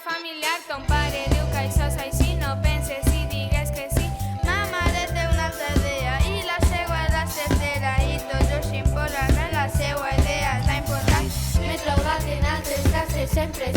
Familiar, ton pare diu que això és així, no penses i digues que sí. Ma mare té una altra idea i la seua és la certera i tots els imposaran la seua idea és la important. M'he trobat en altres cases sempre